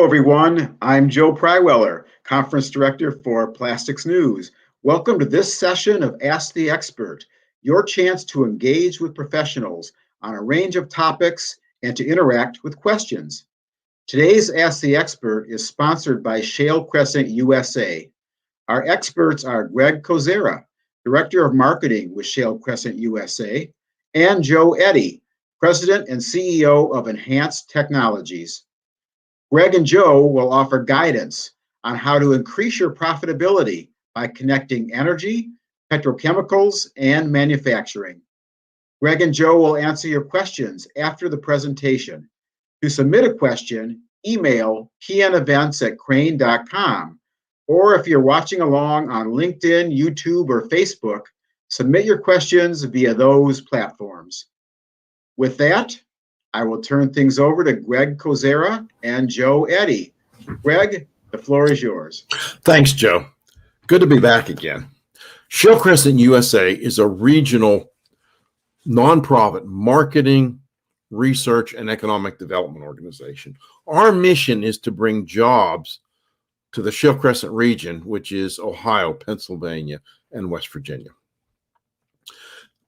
everyone. I'm Joe Pryweller, Conference Director for Plastics News. Welcome to this session of Ask the Expert, your chance to engage with professionals on a range of topics and to interact with questions. Today's Ask the Expert is sponsored by Shale Crescent USA. Our experts are Greg Kozera, Director of Marketing with Shale Crescent USA, and Joe Eddy, President and CEO of Enhanced Technologies. Greg and Joe will offer guidance on how to increase your profitability by connecting energy, petrochemicals, and manufacturing. Greg and Joe will answer your questions after the presentation. To submit a question, email pnevents@crane.com, or if you're watching along on LinkedIn, YouTube, or Facebook, submit your questions via those platforms. With that, I will turn things over to Greg Kozera and Joe Eddy. Greg, the floor is yours. Thanks, Joe. Good to be back again. Shale Crescent USA is a regional nonprofit marketing, research, and economic development organization. Our mission is to bring jobs to the Shale Crescent region, which is Ohio, Pennsylvania, and West Virginia.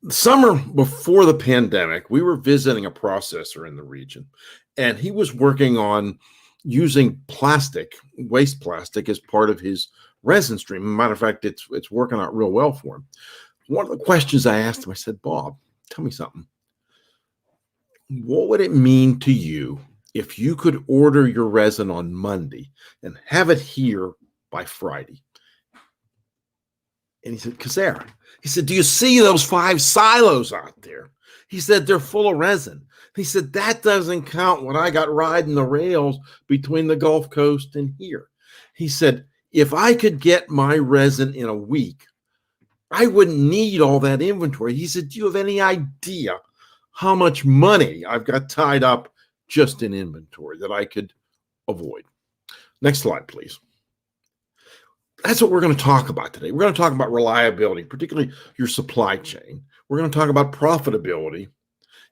The summer before the pandemic, we were visiting a processor in the region, and he was working on using plastic, waste plastic, as part of his resin stream. As a matter of fact, it's working out real well for him. One of the questions I asked him, I said, Bob, tell me something. What would it mean to you if you could order your resin on Monday and have it here by Friday? And he said, Kozera. He said, do you see those 5 silos out there? He said, they're full of resin. He said, that doesn't count what I got riding the rails between the Gulf Coast and here. He said, if I could get my resin in a week, I wouldn't need all that inventory. He said, do you have any idea how much money I've got tied up just in inventory that I could avoid? Next slide, please. That's what we're going to talk about today. We're going to talk about reliability, particularly your supply chain. We're going to talk about profitability,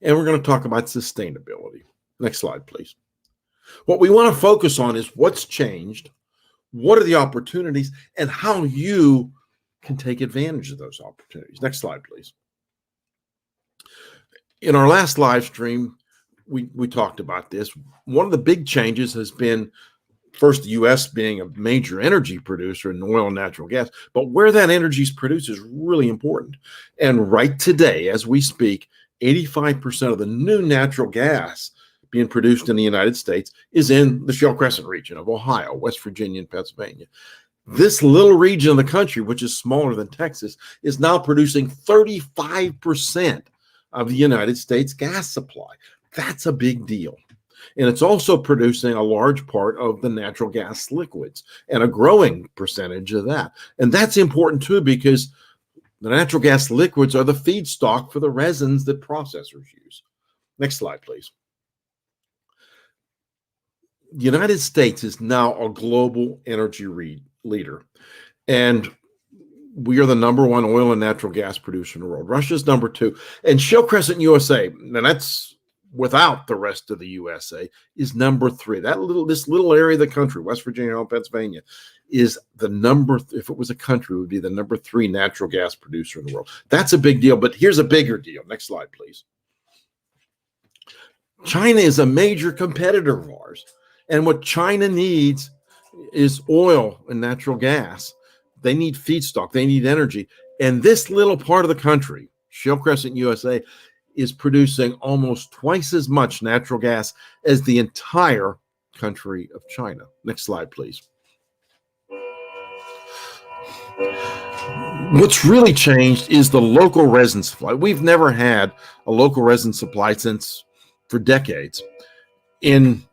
and we're going to talk about sustainability. Next slide, please. What we want to focus on is what's changed, what are the opportunities, and how you can take advantage of those opportunities. Next slide, please. In our last live stream, we talked about this. One of the big changes has been, first, the U.S. being a major energy producer in oil and natural gas, but where that energy is produced is really important. And right today, as we speak, 85% of the new natural gas being produced in the United States is in the Shale Crescent region of Ohio, West Virginia, and Pennsylvania. This little region of the country, which is smaller than Texas, is now producing 35% of the United States gas supply. That's a big deal. And it's also producing a large part of the natural gas liquids and a growing percentage of that. And that's important too, because the natural gas liquids are the feedstock for the resins that processors use. Next slide, please. The United States is now a global energy leader. And we are the #1 oil and natural gas producer in the world. Russia's #2. And Shale Crescent USA, and that's without the rest of the USA, is #3. This little area of the country, West Virginia and Pennsylvania, is if it was a country, it would be the #3 natural gas producer in the world. That's a big deal, but here's a bigger deal. Next slide, please. China is a major competitor of ours, and what China needs is oil and natural gas. They need feedstock, they need energy, and this little part of the country, Shale Crescent USA, is producing almost twice as much natural gas as the entire country of China. Next slide, please. What's really changed is the local resin supply. We've never had a local resin supply for decades. In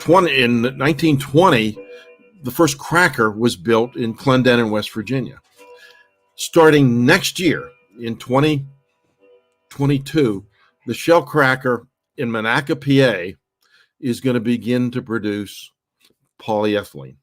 1920, the first cracker was built in Clendenin, West Virginia. Starting next year, in 2022, the Shell cracker in Monaca, PA, is going to begin to produce polyethylene.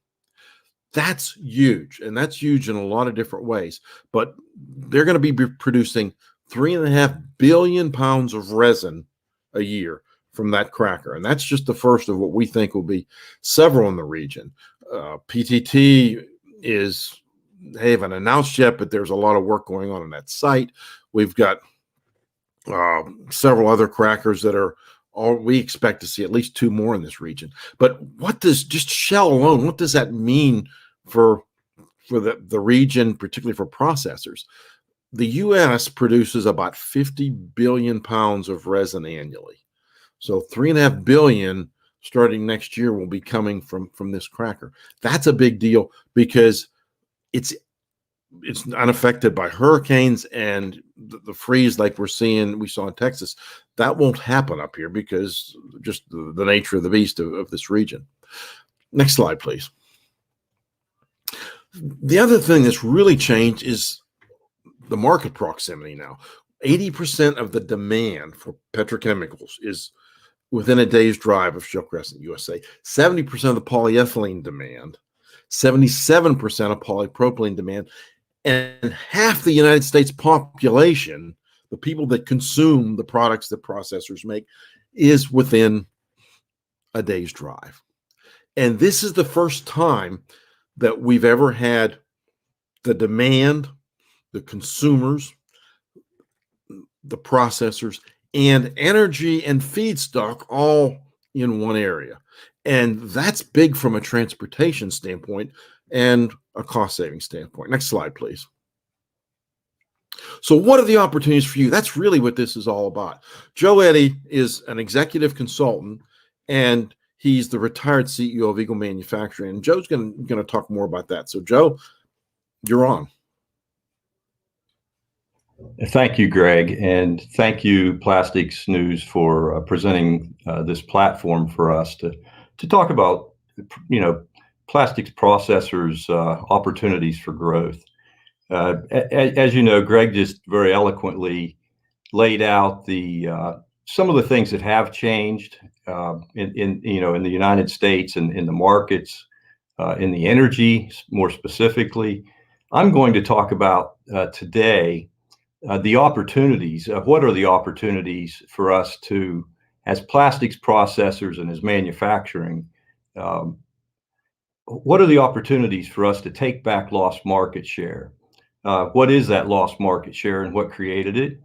That's huge, and that's huge in a lot of different ways. But they're going to be producing 3.5 billion pounds of resin a year from that cracker. And that's just the first of what we think will be several in the region. PTT they haven't announced yet, but there's a lot of work going on that site. We've got several other crackers that we expect to see at least 2 more in this region. But what does just Shell alone, what does that mean for the region, particularly for processors? The U.S. produces about 50 billion pounds of resin annually. So 3.5 billion starting next year will be coming from this cracker. That's a big deal because it's unaffected by hurricanes and the freeze like we saw in Texas. That won't happen up here because just the nature of the beast of this region. Next slide, please. The other thing that's really changed is the market proximity now. 80% of the demand for petrochemicals is within a day's drive of Shale Crescent USA. 70% of the polyethylene demand, 77% of polypropylene demand, and half the United States population, the people that consume the products that processors make, is within a day's drive. And this is the first time that we've ever had the demand, the consumers, the processors, and energy and feedstock all in one area. And that's big from a transportation standpoint and a cost-saving standpoint. Next slide, please. So what are the opportunities for you? That's really what this is all about. Joe Eddy is an executive consultant, and he's the retired CEO of Eagle Manufacturing. And Joe's going to talk more about that. So, Joe, you're on. Thank you, Greg, and thank you, Plastics News, for presenting this platform for us to talk about, plastics processors' opportunities for growth. As you know, Greg just very eloquently laid out some of the things that have changed in the United States and in the markets, in the energy more specifically. I'm going to talk about today the opportunities. What are the opportunities for us to, as plastics processors and as manufacturing, what are the opportunities for us to take back lost market share? What is that lost market share and what created it?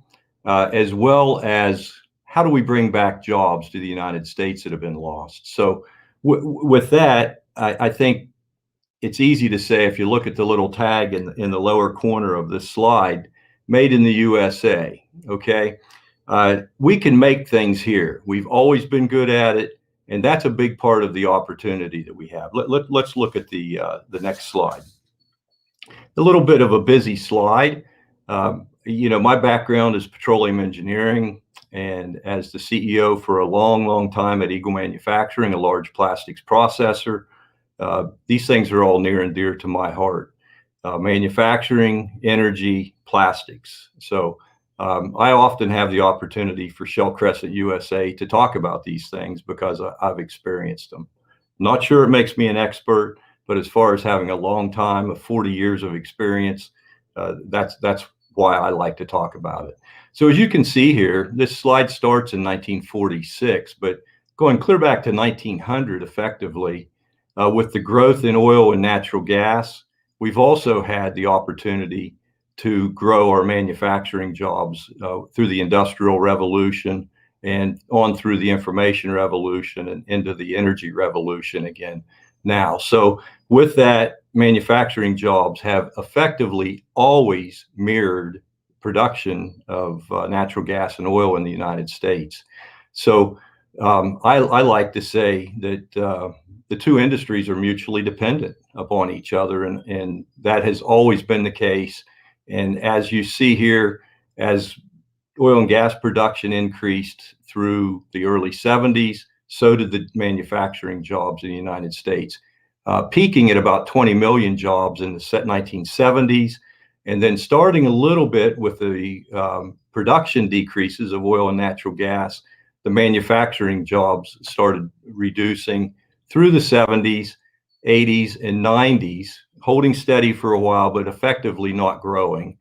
As well as how do we bring back jobs to the United States that have been lost? So with that, I think it's easy to say, if you look at the little tag in the lower corner of this slide, made in the USA, okay? We can make things here. We've always been good at it, and that's a big part of the opportunity that we have. Let's look at the next slide. A little bit of a busy slide. My background is petroleum engineering, and as the CEO for a long, long time at Eagle Manufacturing, a large plastics processor, these things are all near and dear to my heart. Manufacturing, energy, plastics. So I often have the opportunity for Shale Crescent USA to talk about these things because I've experienced them. Not sure it makes me an expert, but as far as having a long time of 40 years of experience, that's why I like to talk about it. So as you can see here, this slide starts in 1946, but going clear back to 1900 effectively, with the growth in oil and natural gas, we've also had the opportunity to grow our manufacturing jobs through the Industrial Revolution and on through the Information Revolution and into the Energy Revolution again now. So with that, manufacturing jobs have effectively always mirrored production of natural gas and oil in the United States. So I like to say that the two industries are mutually dependent upon each other, and that has always been the case. And as you see here, as oil and gas production increased through the early 70s, so did the manufacturing jobs in the United States, peaking at about 20 million jobs in the 1970s, and then starting a little bit with the production decreases of oil and natural gas, the manufacturing jobs started reducing through the 70s, 80s, and 90s, holding steady for a while, but effectively not growing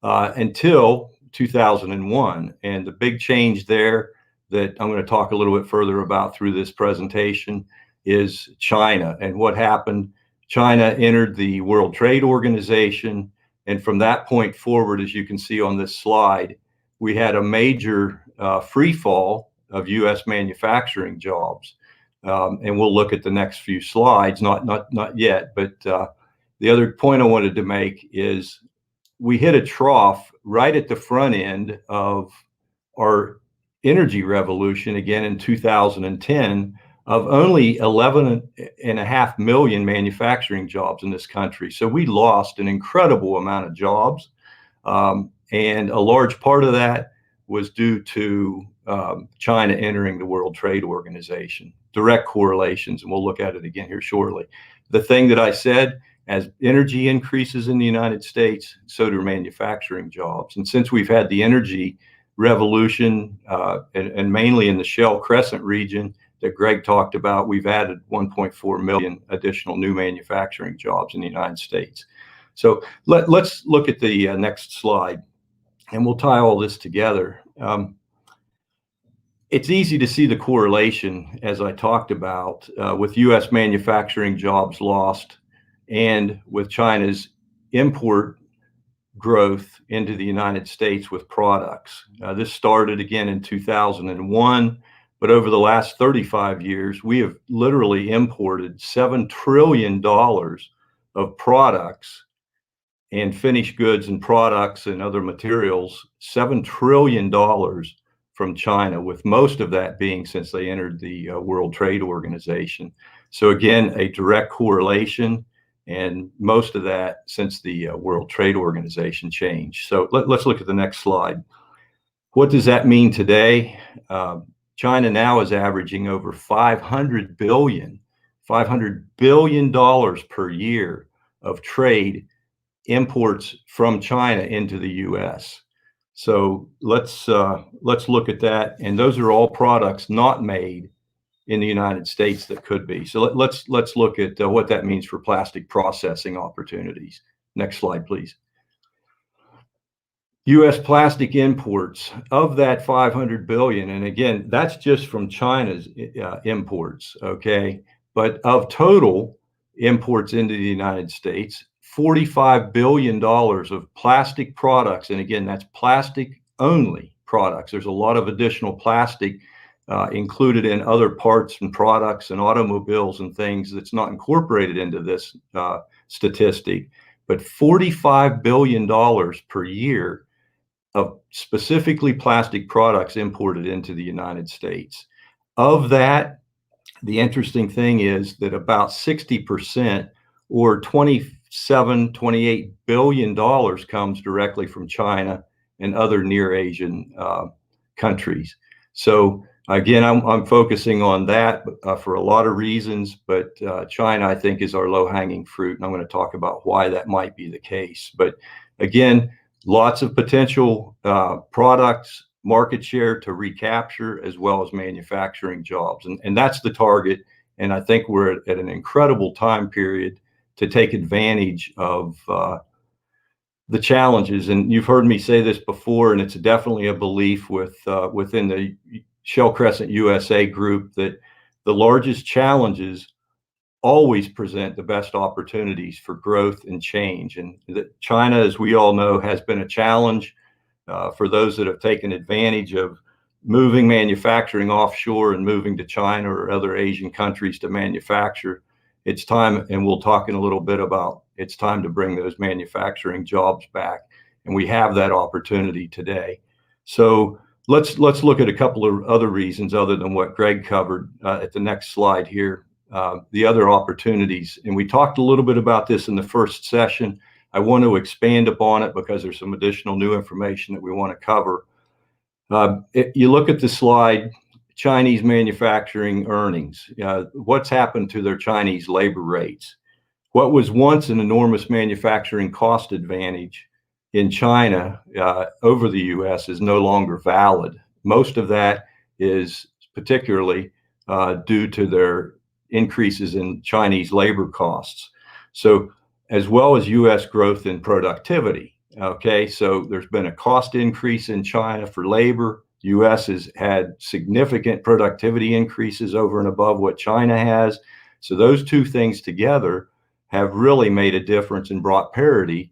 until 2001. And the big change there, that I'm going to talk a little bit further about through this presentation is China and what happened. China entered the World Trade Organization, and from that point forward, as you can see on this slide, we had a major free fall of U.S. manufacturing jobs. And we'll look at the next few slides, not yet, but the other point I wanted to make is we hit a trough right at the front end of our energy revolution again in 2010 of only 11.5 million manufacturing jobs in this country. So we lost an incredible amount of jobs. And a large part of that was due to China entering the World Trade Organization. Direct correlations, and we'll look at it again here shortly. The thing that I said, as energy increases in the United States, so do manufacturing jobs. And since we've had the energy revolution, and mainly in the Shale Crescent region that Greg talked about, we've added 1.4 million additional new manufacturing jobs in the United States. So let's look at the next slide, and we'll tie all this together. It's easy to see the correlation, as I talked about, with U.S. manufacturing jobs lost and with China's import growth into the United States with products. This started again in 2001, but over the last 35 years, we have literally imported $7 trillion of products and finished goods and products and other materials, $7 trillion from China, with most of that being since they entered the World Trade Organization. So again, a direct correlation, and most of that since the World Trade Organization changed. So let's look at the next slide. What does that mean today? China now is averaging over $500 billion per year of trade imports from China into the U.S. So let's look at that, and those are all products not made in the United States that could be. So let's look at what that means for plastic processing opportunities. Next slide, please. U.S. plastic imports of that 500 billion, and again, that's just from China's imports, okay? But of total imports into the United States, $45 billion of plastic products, and again, that's plastic only products. There's a lot of additional plastic included in other parts and products and automobiles and things that's not incorporated into this statistic, but $45 billion per year of specifically plastic products imported into the United States. Of that, the interesting thing is that about 60% or $28 billion comes directly from China and other near Asian countries. So again, I'm focusing on that for a lot of reasons, but China, I think, is our low-hanging fruit, and I'm going to talk about why that might be the case. But again, lots of potential products, market share to recapture, as well as manufacturing jobs. And that's the target. And I think we're at an incredible time period to take advantage of the challenges. And you've heard me say this before, and it's definitely a belief within the Shale Crescent USA group that the largest challenges always present the best opportunities for growth and change. And that China, as we all know, has been a challenge for those that have taken advantage of moving manufacturing offshore and moving to China or other Asian countries to manufacture. It's time, and we'll talk in a little bit about it's time to bring those manufacturing jobs back. And we have that opportunity today. So let's look at a couple of other reasons other than what Greg covered at the next slide here. The other opportunities, and we talked a little bit about this in the first session. I want to expand upon it because there's some additional new information that we want to cover. You look at the slide, Chinese manufacturing earnings. What's happened to their Chinese labor rates? What was once an enormous manufacturing cost advantage in China over the U.S. is no longer valid. Most of that is particularly due to their increases in Chinese labor costs. So as well as U.S. growth in productivity. Okay, so there's been a cost increase in China for labor, U.S. has had significant productivity increases over and above what China has. So those two things together have really made a difference and brought parity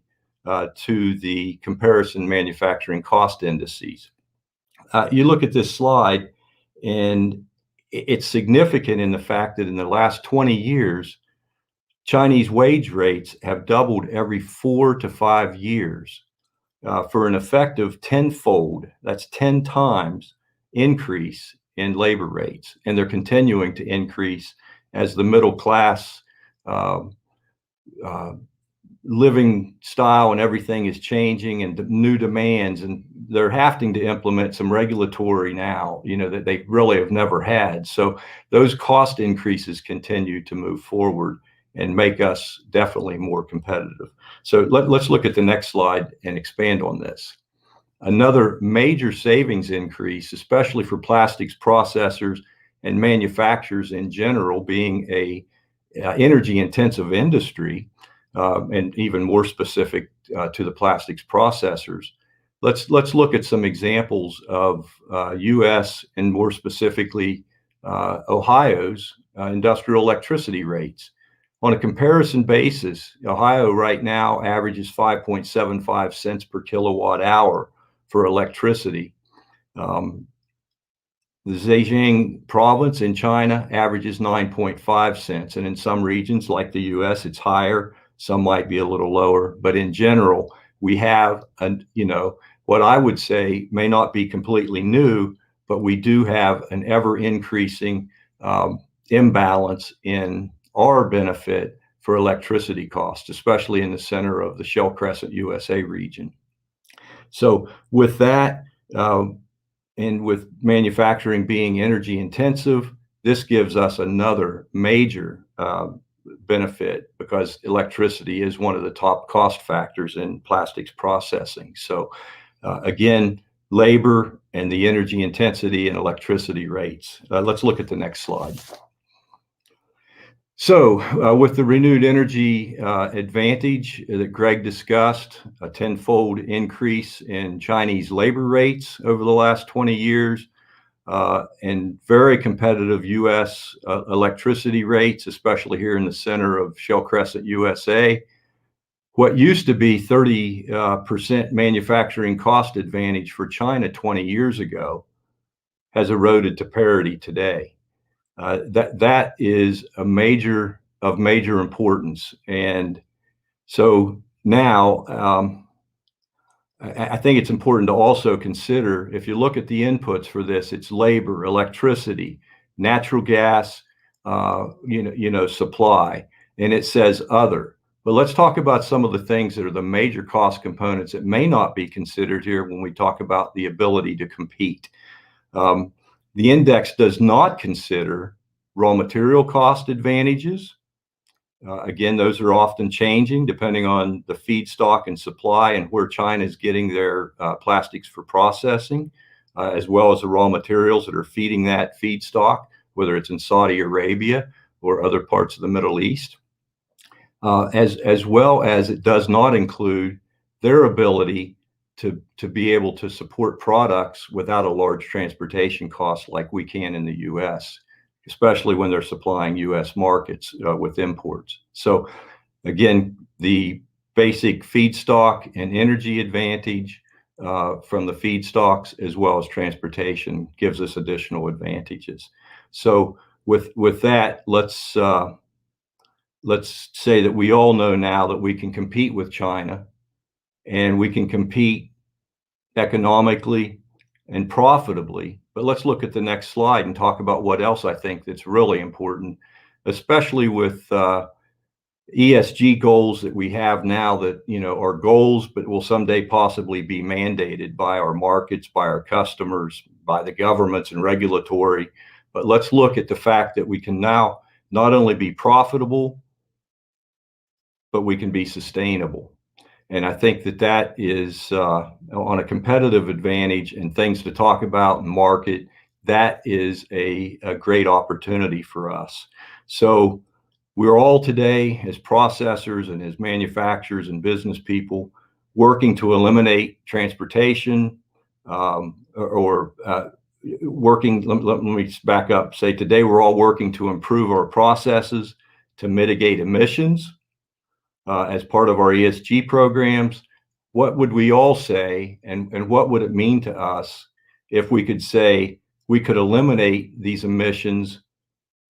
to the comparison manufacturing cost indices. You look at this slide, and it's significant in the fact that in the last 20 years, Chinese wage rates have doubled every 4 to 5 years for an effective tenfold, that's 10 times increase in labor rates. And they're continuing to increase as the middle class living style and everything is changing, and new demands, and they're having to implement some regulatory now, that they really have never had. So those cost increases continue to move forward and make us definitely more competitive. So let's look at the next slide and expand on this. Another major savings increase, especially for plastics processors and manufacturers in general, being a energy intensive industry, and even more specific to the plastics processors. Let's look at some examples of U.S. and more specifically Ohio's industrial electricity rates. On a comparison basis, Ohio right now averages 5.75 cents per kilowatt hour for electricity. The Zhejiang province in China averages 9.5 cents. And in some regions like the US, it's higher. Some might be a little lower. But in general, we have, what I would say may not be completely new, but we do have an ever increasing imbalance in our benefit for electricity costs, especially in the center of the Shale Crescent USA region. So with that, and with manufacturing being energy intensive, this gives us another major benefit, because electricity is one of the top cost factors in plastics processing. So again, labor and the energy intensity and electricity rates. Let's look at the next slide. So with the renewed energy advantage that Greg discussed, a tenfold increase in Chinese labor rates over the last 20 years, and very competitive U.S. Electricity rates, especially here in the center of Shale Crescent USA. What used to be 30% manufacturing cost advantage for China 20 years ago has eroded to parity today. That is of major importance. And so now I think it's important to also consider, if you look at the inputs for this, it's labor, electricity, natural gas, supply, and it says other. But let's talk about some of the things that are the major cost components that may not be considered here when we talk about the ability to compete. The index does not consider raw material cost advantages. Again, those are often changing depending on the feedstock and supply and where China is getting their plastics for processing, as well as the raw materials that are feeding that feedstock, whether it's in Saudi Arabia or other parts of the Middle East. As well as it does not include their ability to be able to support products without a large transportation cost like we can in the US, especially when they're supplying US markets with imports. So again, the basic feedstock and energy advantage from the feedstocks as well as transportation gives us additional advantages. So with that, let's say that we all know now that we can compete with China, and we can compete economically and profitably. But let's look at the next slide and talk about what else I think that's really important, especially with ESG goals that we have now that, are goals, but will someday possibly be mandated by our markets, by our customers, by the governments and regulatory. But let's look at the fact that we can now not only be profitable, but we can be sustainable. And I think that is on a competitive advantage and things to talk about and market. That is a great opportunity for us. So we're all today, as processors and as manufacturers and business people, working to eliminate transportation, working, let me back up, say today we're all working to improve our processes to mitigate emissions as part of our ESG programs. What would we all say, and what would it mean to us if we could say we could eliminate these emissions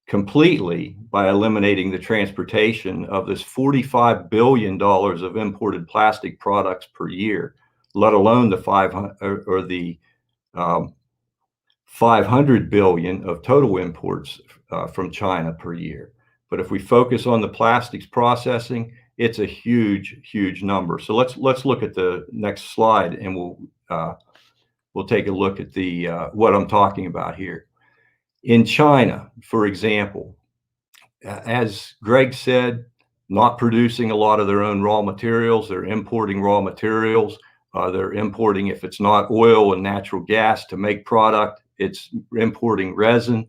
completely by eliminating the transportation of this $45 billion of imported plastic products per year, let alone the 500 billion of total imports from China per year. But if we focus on the plastics processing, it's a huge, huge number. So let's look at the next slide, and we'll take a look at the what I'm talking about here. In China, for example, as Greg said, not producing a lot of their own raw materials. They're importing raw materials. They're importing, if it's not oil and natural gas to make product, it's importing resin.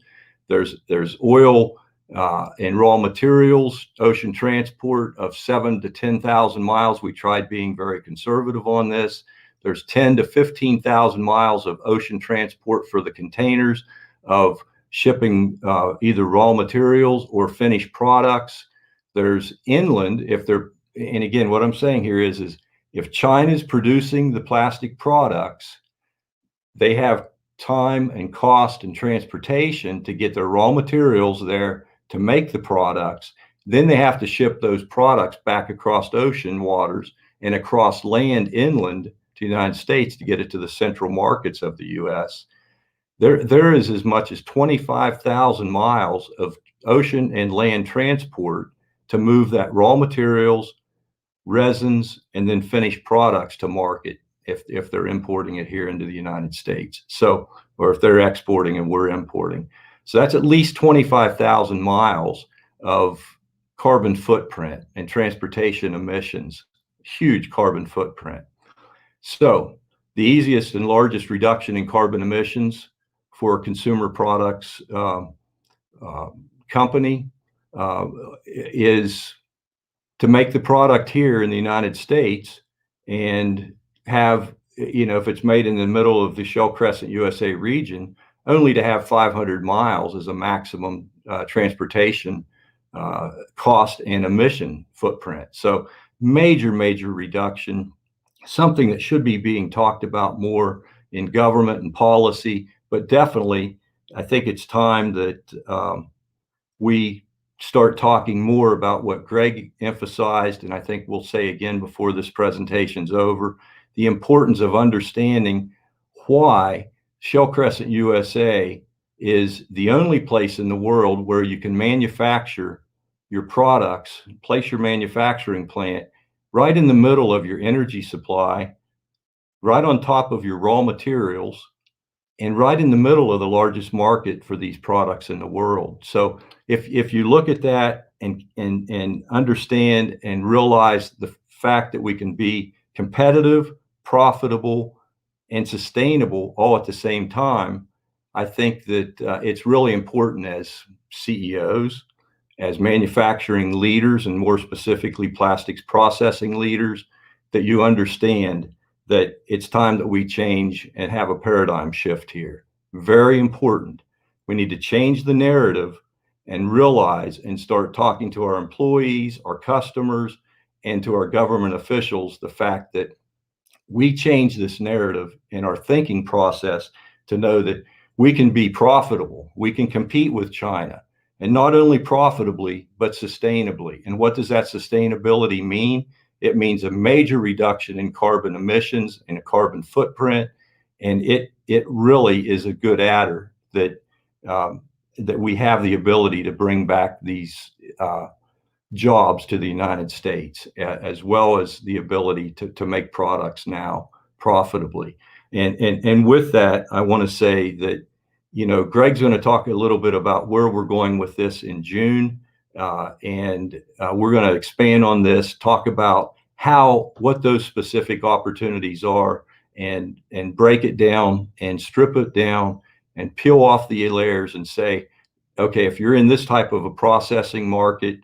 There's oil and raw materials, ocean transport of 7,000 to 10,000 miles. We tried being very conservative on this. There's 10,000 to 15,000 miles of ocean transport for the containers of shipping either raw materials or finished products. There's inland, and again, what I'm saying here is if China's producing the plastic products, they have time and cost and transportation to get their raw materials there to make the products. Then they have to ship those products back across ocean waters and across land inland to the United States to get it to the central markets of the US. There is as much as 25,000 miles of ocean and land transport to move that raw materials, resins, and then finished products to market if they're importing it here into the United States. So, or if they're exporting and we're importing. So that's at least 25,000 miles of carbon footprint and transportation emissions, huge carbon footprint. So the easiest and largest reduction in carbon emissions for a consumer products company is to make the product here in the United States and have, if it's made in the middle of the Shale Crescent USA region, only to have 500 miles as a maximum transportation cost and emission footprint. So major reduction, something that should be being talked about more in government and policy, but definitely I think it's time that we start talking more about what Greg emphasized, and I think we'll say again before this presentation's over, the importance of understanding why Shale Crescent USA is the only place in the world where you can manufacture your products, place your manufacturing plant right in the middle of your energy supply, right on top of your raw materials, and right in the middle of the largest market for these products in the world. So if you look at that and understand and realize the fact that we can be competitive, profitable, and sustainable all at the same time, I think that it's really important as CEOs, as manufacturing leaders, and more specifically plastics processing leaders, that you understand that it's time that we change and have a paradigm shift here. Very important. We need to change the narrative and realize and start talking to our employees, our customers, and to our government officials the fact that we change this narrative in our thinking process to know that we can be profitable. We can compete with China, and not only profitably, but sustainably. And what does that sustainability mean? It means a major reduction in carbon emissions and a carbon footprint. And it really is a good adder that we have the ability to bring back these jobs to the United States, as well as the ability to make products now profitably. And with that, I want to say that, Greg's going to talk a little bit about where we're going with this in June. And we're going to expand on this, talk about what those specific opportunities are, and break it down and strip it down and peel off the layers and say, okay, if you're in this type of a processing market,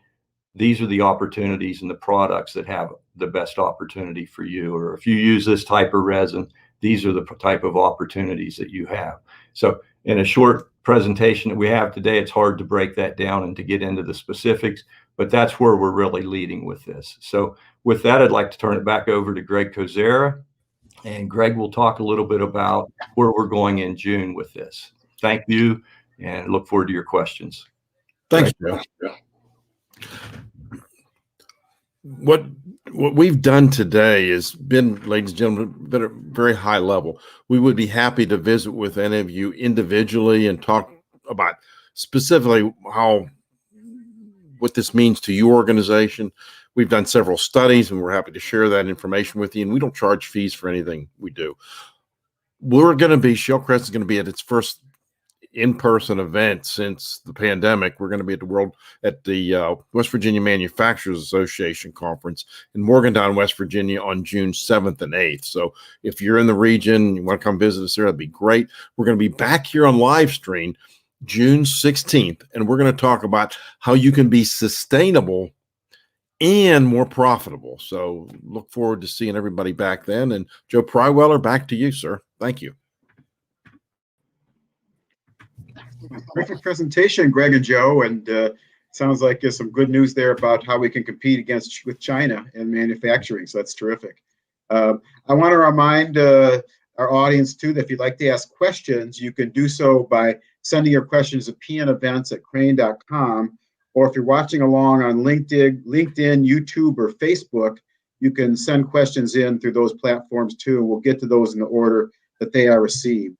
these are the opportunities and the products that have the best opportunity for you. Or if you use this type of resin, these are the type of opportunities that you have. So in a short presentation that we have today, it's hard to break that down and to get into the specifics, but that's where we're really leading with this. So with that, I'd like to turn it back over to Greg Kozera, and Greg will talk a little bit about where we're going in June with this. Thank you, and look forward to your questions. Thanks, Joe. What we've done today has been, ladies and gentlemen, been at a very high level. We would be happy to visit with any of you individually and talk about specifically what this means to your organization. We've done several studies, and we're happy to share that information with you. And we don't charge fees for anything we do. Shale Crescent is going to be at its first in-person event since the pandemic. We're going to be at the West Virginia Manufacturers Association conference in Morgantown, West Virginia on June 7th and 8th. So if you're in the region, you want to come visit us there, that'd be great. We're going to be back here on live stream June 16th, and we're going to talk about how you can be sustainable and more profitable. So look forward to seeing everybody back then. And Joe Pryweller, back to you, sir. Thank you. Perfect presentation, Greg and Joe, and sounds like there's some good news there about how we can compete with China in manufacturing. So that's terrific. I want to remind our audience too that if you'd like to ask questions, you can do so by sending your questions to pnevents@crane.com, or if you're watching along on LinkedIn, YouTube, or Facebook, you can send questions in through those platforms too. We'll get to those in the order that they are received.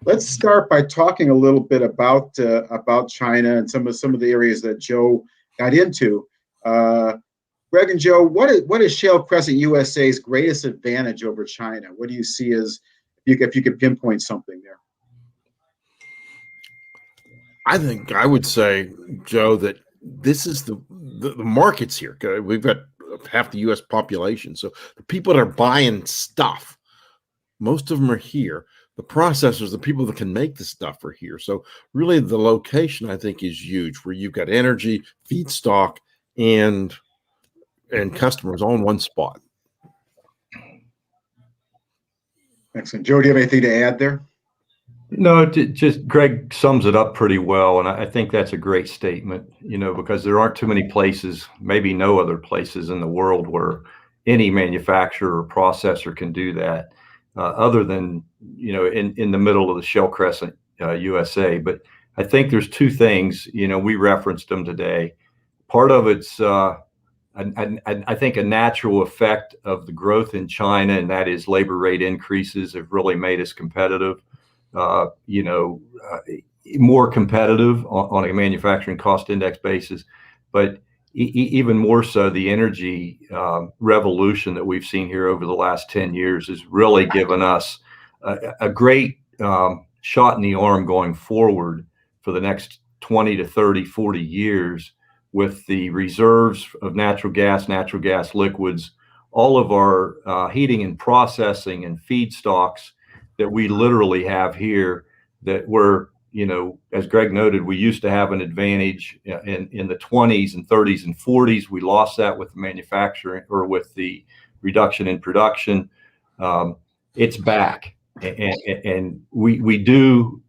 Let's start by talking a little bit about China and some of the areas that Joe got into. Greg and Joe, what is Shale Crescent USA's greatest advantage over China? What do you see as, if you could pinpoint something there? I think I would say, Joe, that this is the markets here. We've got half the U.S. population, so the people that are buying stuff, most of them are here. The processors, the people that can make the stuff are here. So really the location, I think, is huge, where you've got energy, feedstock, and customers all in one spot. Excellent. Joe, do you have anything to add there? No, just Greg sums it up pretty well. And I think that's a great statement, because there aren't too many places, maybe no other places in the world where any manufacturer or processor can do that, other than, in the middle of the Shale Crescent USA. But I think there's two things, we referenced them today. Part of it's, I think, a natural effect of the growth in China, and that is labor rate increases have really made us competitive. More competitive on a manufacturing cost index basis, but even more so, the energy revolution that we've seen here over the last 10 years has really given us a great shot in the arm going forward for the next 20 to 30, 40 years with the reserves of natural gas liquids, all of our heating and processing and feedstocks that we literally have here, that we're, as Greg noted, we used to have an advantage in the 20s and 30s and 40s. We lost that with the manufacturing, or with the reduction in production. It's back, and we do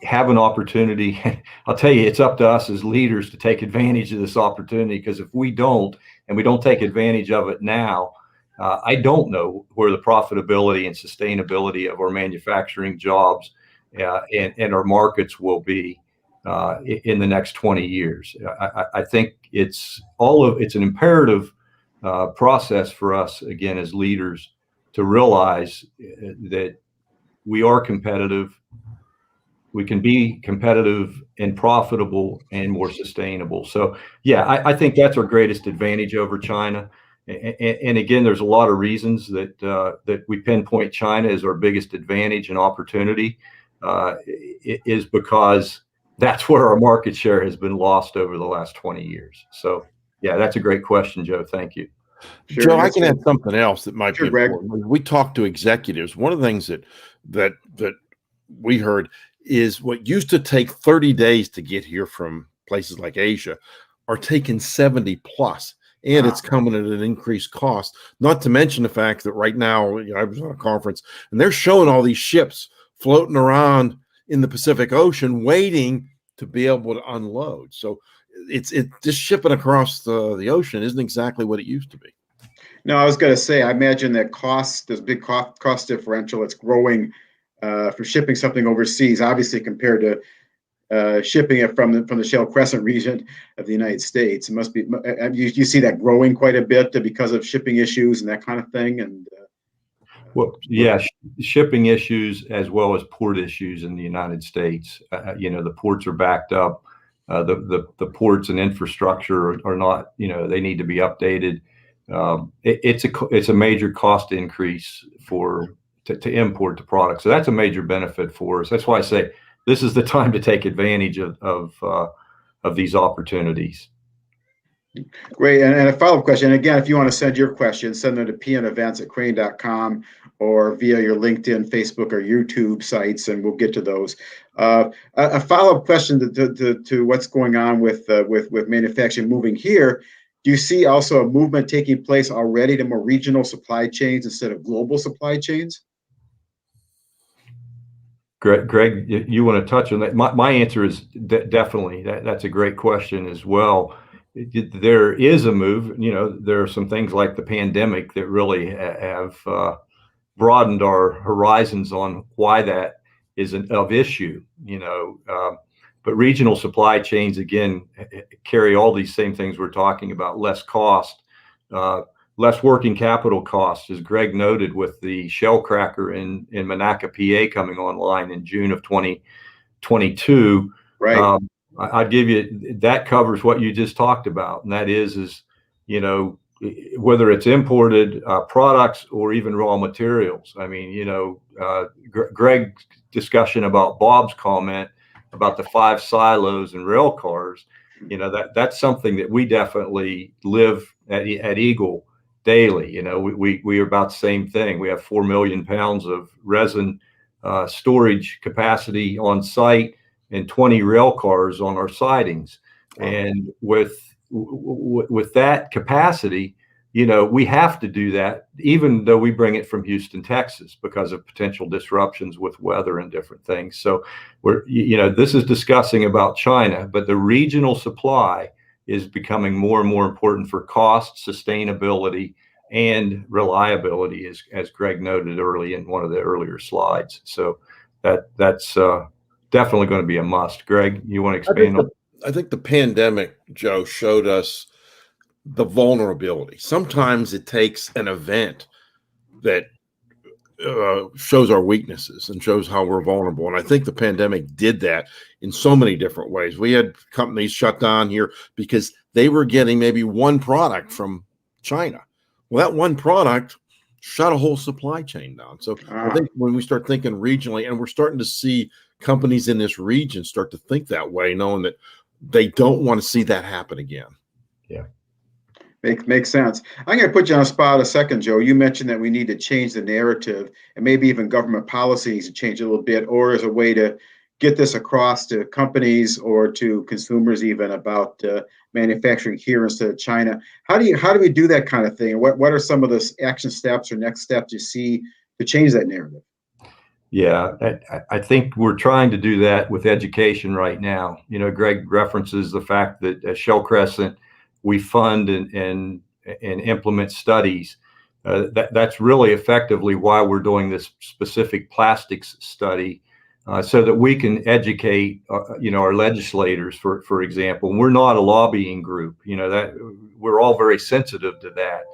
have an opportunity. I'll tell you, it's up to us as leaders to take advantage of this opportunity, because if we don't, and we don't take advantage of it now, I don't know where the profitability and sustainability of our manufacturing jobs and our markets will be in the next 20 years. I think it's an imperative process for us, again, as leaders, to realize that we are competitive. We can be competitive and profitable and more sustainable. So, yeah, I think that's our greatest advantage over China. And again, there's a lot of reasons that we pinpoint China as our biggest advantage and opportunity. It is because that's where our market share has been lost over the last 20 years. So, yeah, that's a great question, Joe. Thank you. Sure, Joe, I can add something else that might be important. Greg. We talk to executives. One of the things that we heard is what used to take 30 days to get here from places like Asia are taking 70 plus. and it's coming at an increased cost. Not to mention the fact that right now, I was on a conference and they're showing all these ships floating around in the Pacific Ocean waiting to be able to unload. So it's just shipping across the ocean isn't exactly what it used to be. No, I was going to say, I imagine that there's a big cost differential. It's growing for shipping something overseas, obviously compared to shipping it from the Shale Crescent region of the United States. It must be, you see that growing quite a bit because of shipping issues and that kind of thing. And well, yeah, shipping issues as well as port issues in the United States. The ports are backed up. The ports and infrastructure are not, they need to be updated. It's a major cost increase to import the product. So that's a major benefit for us. That's why I say this is the time to take advantage of these opportunities. Great. And a follow-up question. Again, if you want to send your questions, send them to pnevents@crane.com or via your LinkedIn, Facebook, or YouTube sites, and we'll get to those. A follow-up question to what's going on with manufacturing moving here. Do you see also a movement taking place already to more regional supply chains instead of global supply chains? Greg, you want to touch on that? My answer is definitely. That's a great question as well. There is a move. There are some things like the pandemic that really have broadened our horizons on why that is of issue. But regional supply chains, again, carry all these same things we're talking about: less cost, less working capital costs, as Greg noted, with the shell cracker in Monaca, PA, coming online in June of 2022. Right. I'd give you that covers what you just talked about, and that is whether it's imported products or even raw materials. I mean, Greg's discussion about Bob's comment about the 5 silos and rail cars, that's something that we definitely live at Eagle daily. We are about the same thing. We have 4 million pounds of resin storage capacity on site and 20 rail cars on our sidings. Wow. And with that capacity, we have to do that, even though we bring it from Houston, Texas, because of potential disruptions with weather and different things. So this is discussing about China, but the regional supply is becoming more and more important for cost, sustainability, and reliability, as Greg noted early in one of the earlier slides. So that's definitely going to be a must. Greg, you want to expand on? I think the pandemic, Joe, showed us the vulnerability. Sometimes it takes an event that shows our weaknesses and shows how we're vulnerable. And I think the pandemic did that in so many different ways. We had companies shut down here because they were getting maybe one product from China. Well, that one product shut a whole supply chain down. So I think when we start thinking regionally, and we're starting to see companies in this region start to think that way, knowing that they don't want to see that happen again. Yeah. Makes sense. I'm going to put you on a spot a second, Joe. You mentioned that we need to change the narrative, and maybe even government policy needs to change a little bit, or as a way to get this across to companies or to consumers even about manufacturing here instead of China. How do we do that kind of thing? What are some of the action steps or next steps you see to change that narrative? Yeah, I think we're trying to do that with education right now. Greg references the fact that at Shale Crescent, we fund and implement studies. That's really effectively why we're doing this specific plastics study, so that we can educate, our legislators, for example. We're not a lobbying group, that we're all very sensitive to that.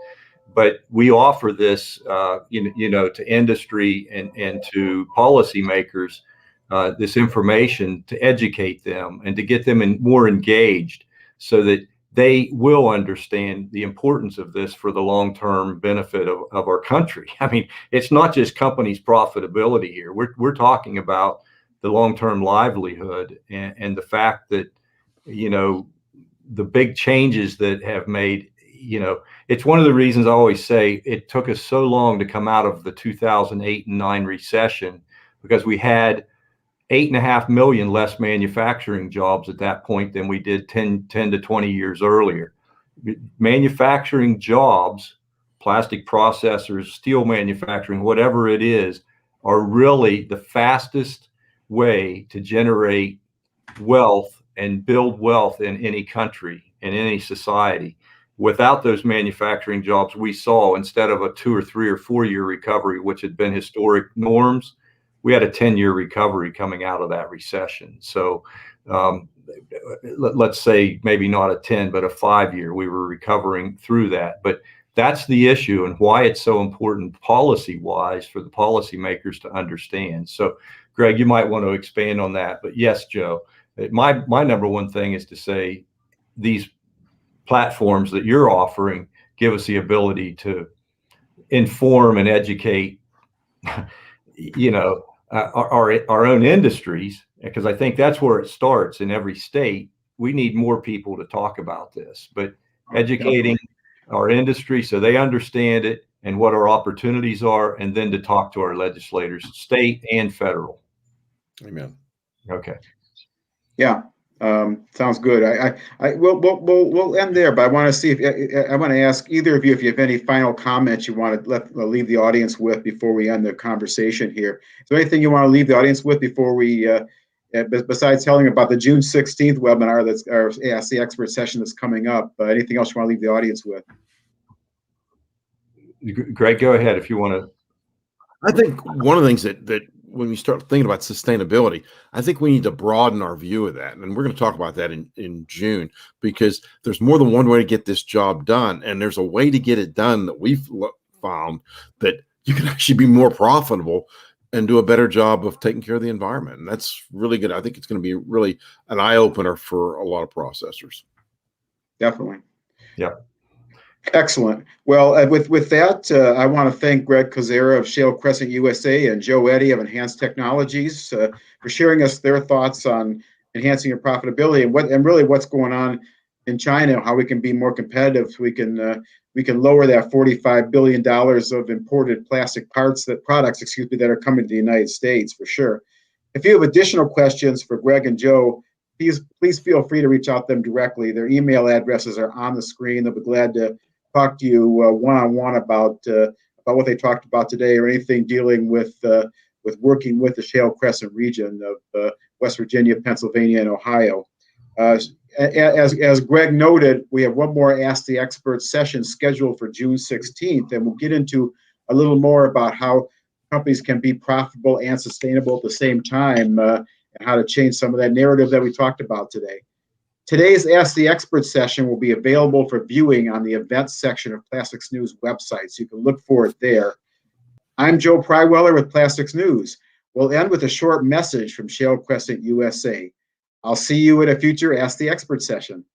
But we offer this, to industry and to policymakers, this information to educate them and to get them more engaged, so that they will understand the importance of this for the long-term benefit of our country. I mean, it's not just companies' profitability here. We're talking about the long-term livelihood and the fact that, the big changes that have made, it's one of the reasons I always say it took us so long to come out of the 2008 and 9 recession, because we had 8.5 million less manufacturing jobs at that point than we did 10 to 20 years earlier. manufacturing jobs, plastic processors, steel manufacturing, whatever it is, are really the fastest way to generate wealth and build wealth in any country, in any society. Without those manufacturing jobs, we saw, instead of a 2 or 3 or 4 year recovery, which had been historic norms, we had a 10-year recovery coming out of that recession. So let's say maybe not a 10, but a 5-year, we were recovering through that. But that's the issue and why it's so important policy-wise for the policymakers to understand. So, Greg, you might want to expand on that. But yes, Joe, my number one thing is to say these platforms that you're offering give us the ability to inform and educate, our own industries, because I think that's where it starts in every state. We need more people to talk about this, but educating our industry so they understand it and what our opportunities are, and then to talk to our legislators, state and federal. Amen. Okay. Yeah. Sounds good. We'll end there, but I want to see if I want to ask either of you if you have any final comments you want to leave the audience with before we end the conversation here. Is there anything you want to leave the audience with before we, besides telling about the June 16th webinar that's our Ask the Expert session that's coming up? Anything else you want to leave the audience with? Greg, go ahead if you want to. I think one of the things that when we start thinking about sustainability, I think we need to broaden our view of that. And we're going to talk about that in June, because there's more than one way to get this job done. And there's a way to get it done that we've found that you can actually be more profitable and do a better job of taking care of the environment. And that's really good. I think it's going to be really an eye opener for a lot of processors. Definitely. Yeah. Excellent. Well, with that, I want to thank Greg Kozera of Shale Crescent USA and Joe Eddy of Enhanced Technologies for sharing us their thoughts on enhancing your profitability and really what's going on in China, how we can be more competitive. So we can lower that $45 billion of imported plastic products that are coming to the United States for sure. If you have additional questions for Greg and Joe, please feel free to reach out to them directly. Their email addresses are on the screen. They'll be glad to talk to you one-on-one about what they talked about today, or anything dealing with working with the Shale Crescent region of West Virginia, Pennsylvania, and Ohio. As Greg noted, we have one more Ask the Expert session scheduled for June 16th, and we'll get into a little more about how companies can be profitable and sustainable at the same time, and how to change some of that narrative that we talked about today. Today's Ask the Expert session will be available for viewing on the events section of Plastics News website, so you can look for it there. I'm Joe Pryweller with Plastics News. We'll end with a short message from Shale Crescent USA. I'll see you at a future Ask the Expert session.